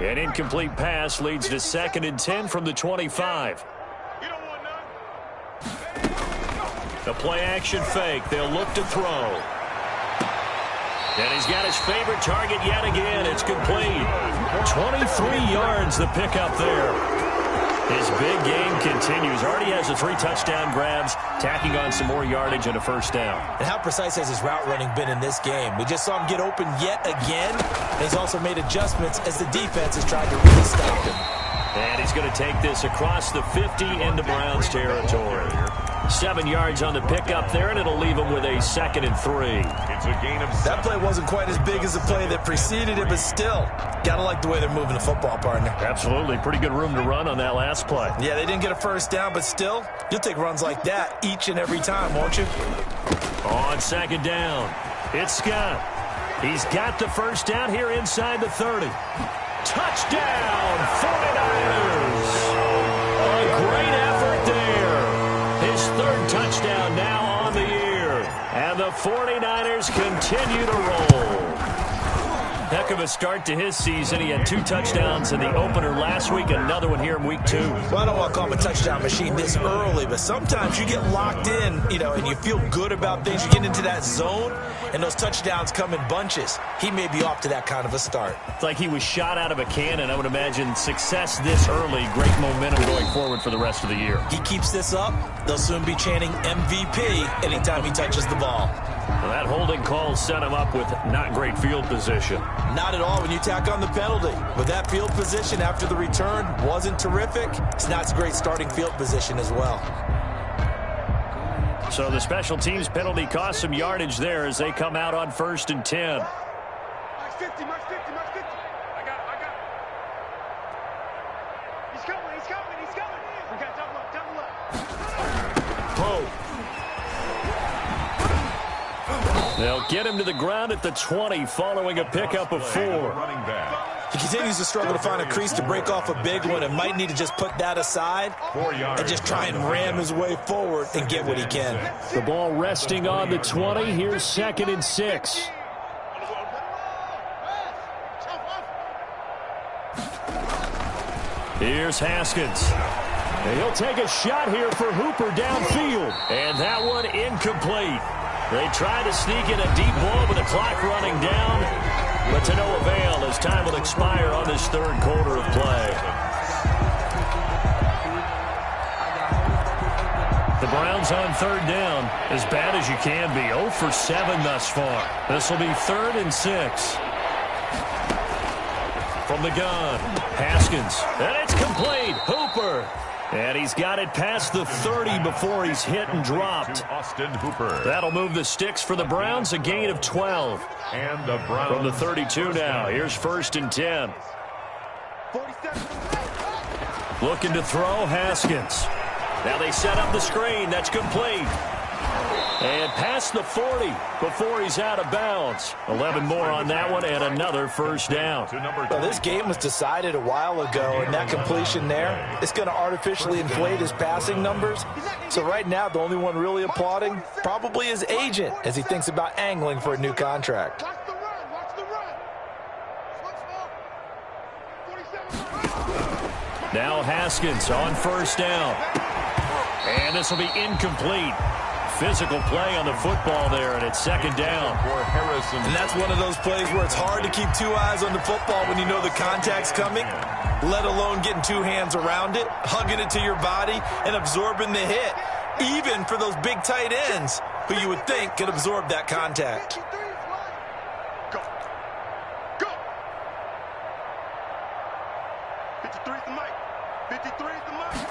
An incomplete pass leads to 2nd and 10 from the 25. The play action fake. They'll look to throw. And he's got his favorite target yet again. It's complete. 23 yards the pickup there. His big game continues. Already has the 3 touchdown grabs, tacking on some more yardage and a first down. And how precise has his route running been in this game? We just saw him get open yet again. And he's also made adjustments as the defense has tried to really stop him. And he's going to take this across the 50 into Browns territory. 7 yards on the pickup there, and it'll leave him with a 2nd and 3. It's a gain of 7. That play wasn't quite as big as the play that preceded it, but still, gotta like the way they're moving the football, partner. Absolutely. Pretty good room to run on that last play. Yeah, they didn't get a first down, but still, you'll take runs like that each and every time, won't you? On 2nd down, it's Scott. He's got the first down here inside the 30. Touchdown, 49ers! A great effort there. His 3rd touchdown now on the year. And the 49ers continue to roll. Heck of a start to his season. He had 2 touchdowns in the opener last week, another one here in week 2. Well, I don't want to call him a touchdown machine this early, but sometimes you get locked in, and you feel good about things. You get into that zone, and those touchdowns come in bunches. He may be off to that kind of a start. It's like he was shot out of a cannon. I would imagine success this early, great momentum going forward for the rest of the year. He keeps this up, they'll soon be chanting MVP anytime he touches the ball. Well, that holding call set him up with not great field position. Not at all when you tack on the penalty. But that field position after the return wasn't terrific. It's not a great starting field position as well. So the special teams penalty cost some yardage there as they come out on 1st and 10. Max 50, Max 50, Max 50. I got it. He's coming. We got double up. Pope. They'll get him to the ground at the 20 following a pickup of 4. Running back. He continues to struggle to find a crease to break off a big one and might need to just put that aside 4 yards. and just try and ram his way forward and get what he can. The ball resting on the 20. Here's 2nd and 6. Here's Haskins. And he'll take a shot here for Hooper downfield. And that one incomplete. They try to sneak in a deep ball with the clock running down, but to no avail as time will expire on this 3rd quarter of play. The Browns on 3rd down, as bad as you can be. 0 for 7 thus far. This will be 3rd and 6. From the gun, Haskins, and it's complete. Hooper. And he's got it past the 30 before he's hit and dropped. Austin Hooper. That'll move the sticks for the Browns, a gain of 12. And the Browns. From the 32 now, here's 1st and 10. 47. Looking to throw, Haskins. Now they set up the screen. That's complete. And past the 40 before he's out of bounds. 11 more on that one and another 1st down. Well, this game was decided a while ago, and that completion there is going to artificially inflate his passing numbers. So right now, the only one really applauding probably his agent as he thinks about angling for a new contract. Watch the run. Now Haskins on 1st down. And this will be incomplete. Physical play on the football there, and it's 2nd down. For Harrison. And that's one of those plays where it's hard to keep 2 eyes on the football when you know the contact's coming, let alone getting 2 hands around it, hugging it to your body, and absorbing the hit, even for those big tight ends who you would think could absorb that contact. 53 is wide. Go. 53 is the mic. 53 is the mic.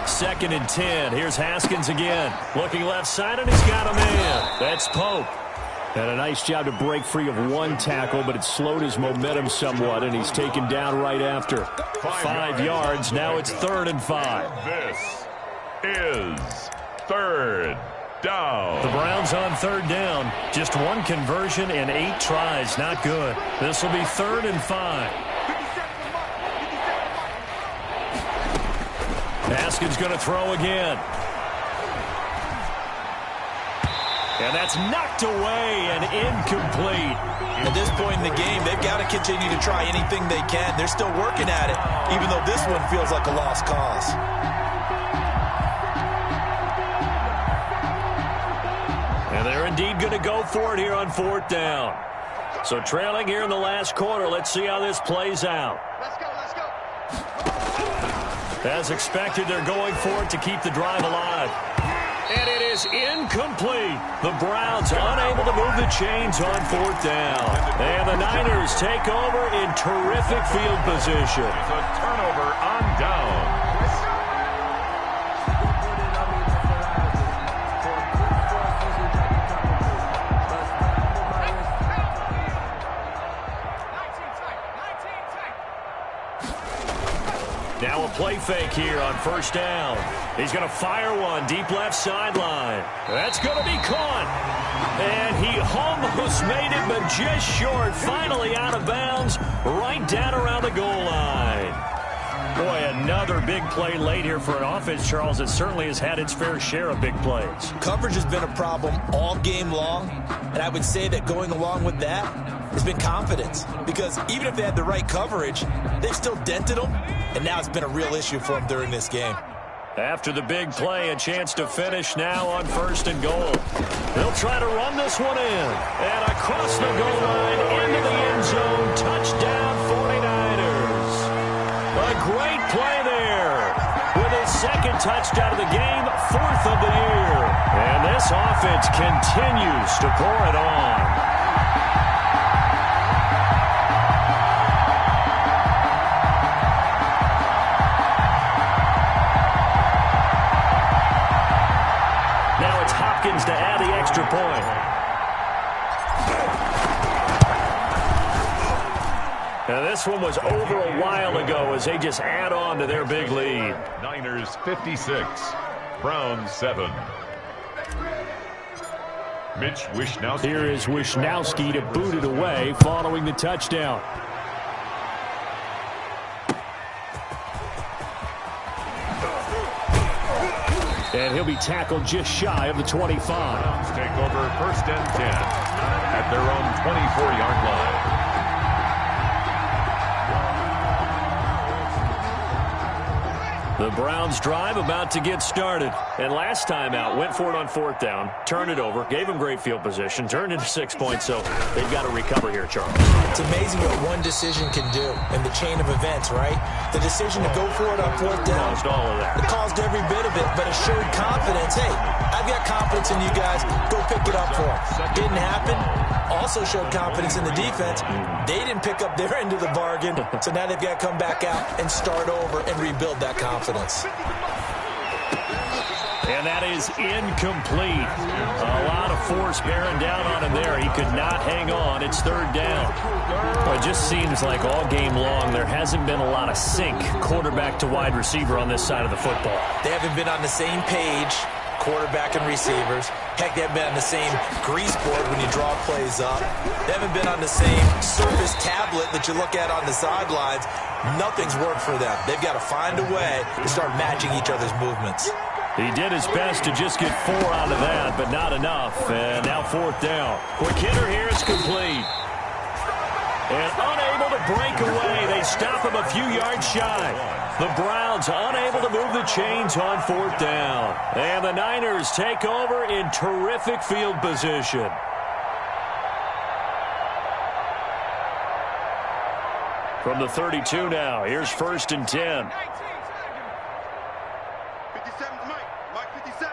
2nd and 10. Here's Haskins again. Looking left side, and he's got a man. That's Pope. And a nice job to break free of 1 tackle, but it slowed his momentum somewhat, and he's taken down right after. 5 yards. Now it's 3rd and 5. This is 3rd down. The Browns on 3rd down. Just 1 conversion and 8 tries. Not good. This will be 3rd and 5. Haskins going to throw again. And that's knocked away and incomplete. At this point in the game, they've got to continue to try anything they can. They're still working at it, even though this one feels like a lost cause. And they're indeed going to go for it here on 4th down. So trailing here in the last quarter. Let's see how this plays out. Let's go. As expected, they're going for it to keep the drive alive. And it is incomplete. The Browns unable to move the chains on 4th down. And the Niners take over in terrific field position. It's a turnover on down. Now a play fake here on 1st down. He's going to fire one deep left sideline. That's going to be caught. And he almost made it, but just short. Finally out of bounds, right down around the goal line. Boy, another big play late here for an offense, Charles, that certainly has had its fair share of big plays. Coverage has been a problem all game long, and I would say that going along with that, It's been confidence, because even if they had the right coverage, they've still dented them, and now it's been a real issue for them during this game. After the big play, a chance to finish now on 1st and goal. They'll try to run this one in. And across the goal line, into the end zone, touchdown 49ers. A great play there. With his 2nd touchdown of the game, 4th of the year. And this offense continues to pour it on. To add the extra point. Now this one was over a while ago as they just add on to their big lead. Niners 56, Browns 7. Mitch Wishnowsky. Here is Wishnowsky to boot it away following the touchdown. And he'll be tackled just shy of the 25. Browns take over 1st and 10 at their own 24-yard line. The Browns drive about to get started. And last time out, went for it on 4th down, turned it over, gave them great field position, turned into 6 points, so they've got to recover here, Charles. It's amazing what one decision can do in the chain of events, right? The decision to go for it on 4th down. Caused all of that. It caused every bit of it, but it showed confidence. Hey, I've got confidence in you guys. Go pick it up for them. Didn't happen. Also showed confidence in the defense. They didn't pick up their end of the bargain, so now they've got to come back out and start over and rebuild that confidence. And that is incomplete. A lot of force bearing down on him there. He could not hang on. It's 3rd down. Well, it just seems like all game long there hasn't been a lot of sync quarterback to wide receiver on this side of the football. They haven't been on the same page, quarterback and receivers. Heck, they haven't been on the same grease board when you draw plays up. They haven't been on the same Surface tablet that you look at on the sidelines. Nothing's worked for them. They've got to find a way to start matching each other's movements. He did his best to just get 4 out of that, but not enough. And now 4th down. Quick hitter here, it's complete. And unable to break away. They stop him a few yards shy. The Browns unable to move the chains on 4th down. And the Niners take over in terrific field position. From the 32 now, here's 1st and 10. 57's Mike 57.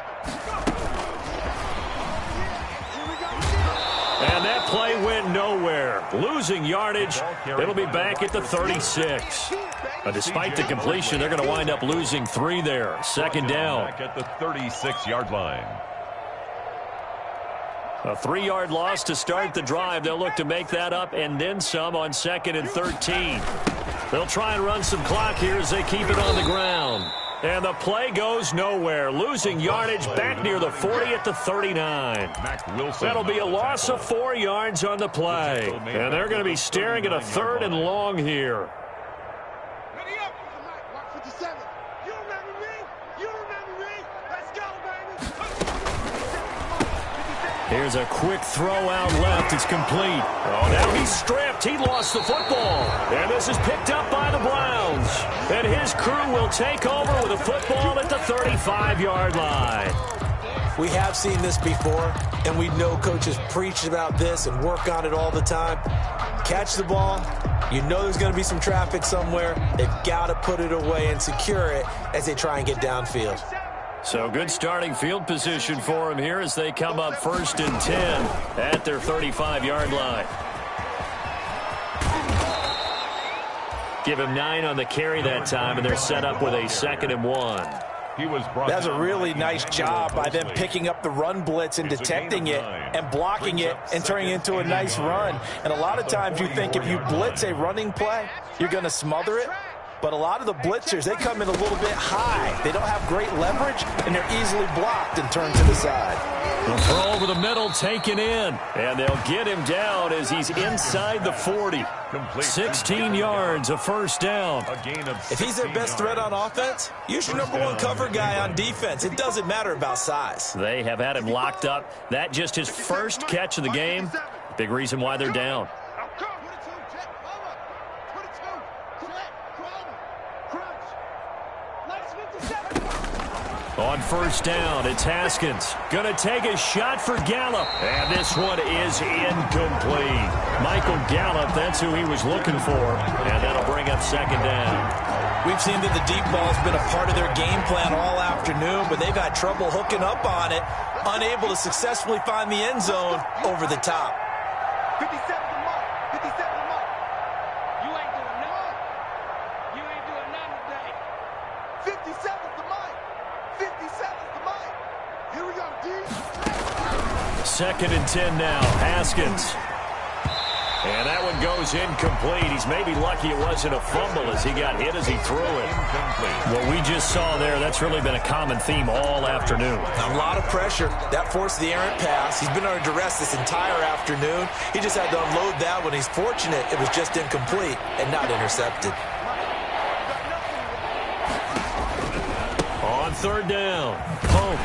And that play went nowhere. Losing yardage. It'll be back at the 36. Despite the completion, they're going to wind up losing 3 there. 2nd down. Back at the 36-yard line. A 3-yard loss to start the drive. They'll look to make that up and then some on 2nd and 13. They'll try and run some clock here as they keep it on the ground. And the play goes nowhere. Losing yardage back near the 40 at the 39. That'll be a loss of 4 yards on the play. And they're going to be staring at a 3rd and long here. Ready up. Mike 57. You remember me? You remember me? Let's go, baby. Here's a quick throw out left. It's complete. Oh, now he's stripped. He lost the football. And this is picked up by the Browns. And his crew will take over with a football at the 35-yard line. We have seen this before, and we know coaches preach about this and work on it all the time. Catch the ball. You know there's going to be some traffic somewhere. They've got to put it away and secure it as they try and get downfield. So good starting field position for him here as they come up 1st and 10 at their 35-yard line. Give him 9 on the carry that time, and they're set up with a 2nd and 1. That's a really nice job by them picking up the run blitz and detecting it and blocking it and turning it into a nice run. And a lot of times you think if you blitz a running play, you're going to smother it. But a lot of the blitzers, they come in a little bit high. They don't have great leverage, and they're easily blocked and turned to the side. The throw over the middle taken in. And they'll get him down as he's inside the 40. 16 yards, a 1st down. If he's their best threat on offense, use your #1 cover guy on defense. It doesn't matter about size. They have had him locked up. That just his first catch of the game. Big reason why they're down. On first down, it's Haskins. Going to take a shot for Gallup. And this one is incomplete. Michael Gallup, that's who he was looking for. And that'll bring up second down. We've seen that the deep ball's been a part of their game plan all afternoon, but they've had trouble hooking up on it, unable to successfully find the end zone over the top. 57 to mark. 57 to mark. You ain't doing nothing. You ain't doing nothing today. 57 to Mike. 57 to Mike. Here we go, D. Second and 10 now. Haskins. And that one goes incomplete. He's maybe lucky it wasn't a fumble as he got hit as he threw it. What we just saw there, that's really been a common theme all afternoon. A lot of pressure. That forced the errant pass. He's been under duress this entire afternoon. He just had to unload that one. He's fortunate it was just incomplete and not intercepted. On third down, Pope.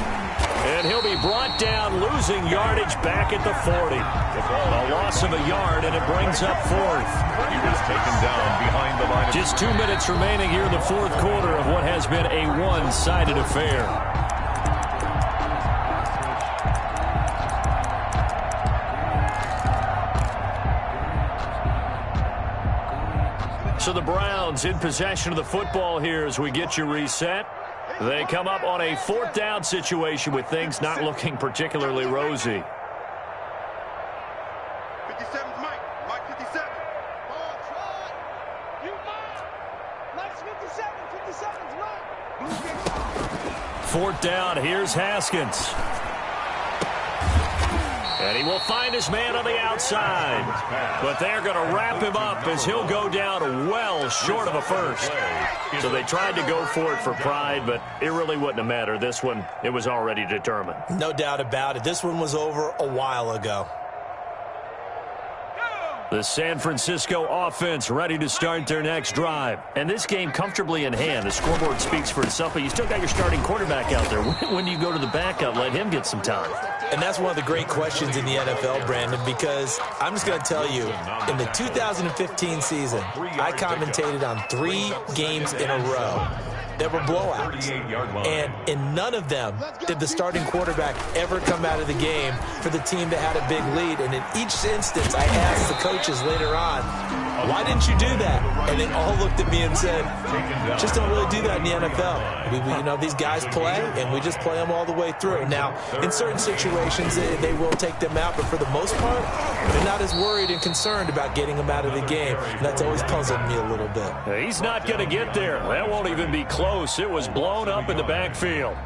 And he'll be brought down, losing yardage back at the 40. A loss of a yard, and it brings up fourth. He was taken down behind the line. Just 2 minutes remaining here in the fourth quarter of what has been a one-sided affair. So the Browns in possession of the football here as we get you reset. They come up on a fourth down situation with things not looking particularly rosy. 57's Mike. Mike 57. Ball try. You Mike. Mike's 57. 57's Mike. Fourth down, here's Haskins. And he will find his man on the outside. But they're going to wrap him up as he'll go down well short of a first. So they tried to go for it for pride, but it really wouldn't have mattered. This one, it was already determined. No doubt about it. This one was over a while ago. The San Francisco offense ready to start their next drive. And this game comfortably in hand. The scoreboard speaks for itself, but you still got your starting quarterback out there. When do you go to the backup? Let him get some time. And that's one of the great questions in the NFL, Brandon, because I'm just going to tell you, in the 2015 season, I commentated on 3 games in a row that were blowouts. And in none of them did the starting quarterback ever come out of the game for the team that had a big lead. And in each instance, I asked the coaches later on, why didn't you do that? And they all looked at me and said, just don't really do that in the NFL. You know, these guys play, and we just play them all the way through. Now, in certain situations, they will take them out, but for the most part, they're not as worried and concerned about getting them out of the game. And that's always puzzled me a little bit. He's not going to get there. That won't even be close. It was blown up in the backfield.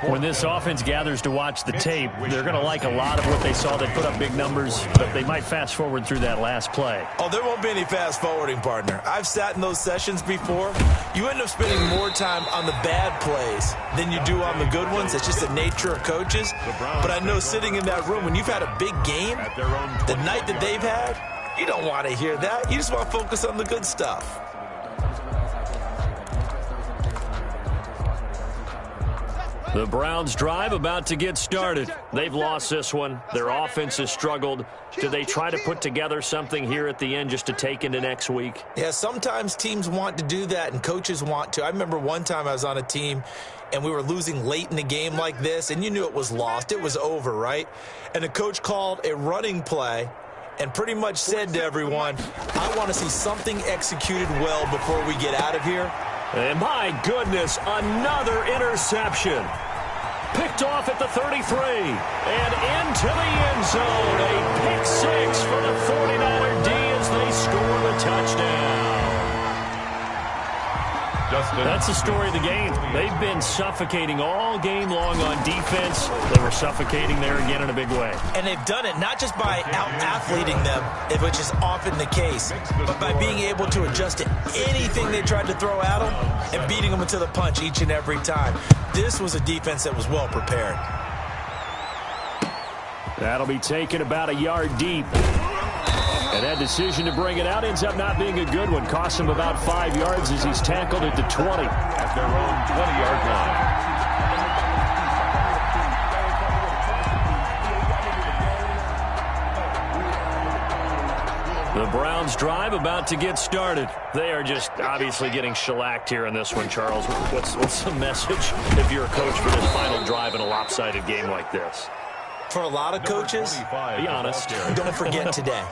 When this offense gathers to watch the tape, they're going to like a lot of what they saw. They put up big numbers, but they might fast forward through that last play. Oh, there won't be any fast forwarding, partner. I've sat in those sessions before. You end up spending more time on the bad plays than you do on the good ones. It's just the nature of coaches. But I know sitting in that room, when you've had a big game, the night that they've had, you don't want to hear that. You just want to focus on the good stuff. The Browns drive about to get started. They've lost this one. Their offense has struggled. Do they try to put together something here at the end just to take into next week? Yeah, sometimes teams want to do that and coaches want to. I remember one time I was on a team and we were losing late in a game like this, and you knew it was lost. It was over, right? And the coach called a running play and pretty much said to everyone, I want to see something executed well before we get out of here. And my goodness, another interception. Picked off at the 33 and into the end zone. A pick 6 for the 49er D as they score the touchdown. That's the story of the game. They've been suffocating all game long on defense. They were suffocating there again in a big way. And they've done it not just by out-athleting them, which is often the case, but by being able to adjust to anything they tried to throw at them and beating them into the punch each and every time. This was a defense that was well prepared. That'll be taken about a yard deep. And that decision to bring it out ends up not being a good one. Costs him about 5 yards as he's tackled at the 20. At their own 20-yard line. The Browns Browns drive about to get started. They are just obviously getting shellacked here in this one, Charles. What's the message if you're a coach for this final drive in a lopsided game like this? For a lot of coaches, be honest, don't forget today.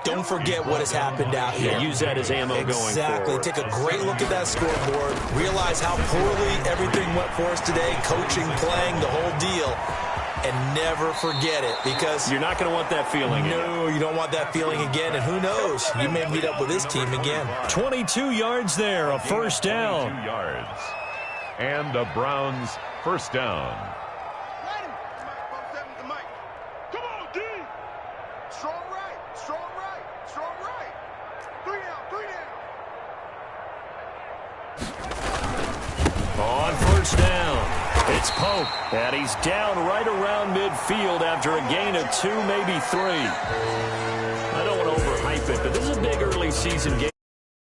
Don't forget what has happened out here. Yeah, use that as ammo going forward. Exactly. Take a great look at that scoreboard. Realize how poorly everything went for us today. Coaching, playing, the whole deal. And never forget it, because you're not going to want that feeling again. No, you don't want that feeling again. And who knows? You may meet up with this team again. 22 yards there, a first down. 22 yards. And the Browns first down. Come on, D. Strong right, strong right, strong right. 3 down, 3 down. On first down, it's Pope, and he's down right around midfield after a gain of 2, maybe 3. I don't want to overhype it, but this is a big early season game.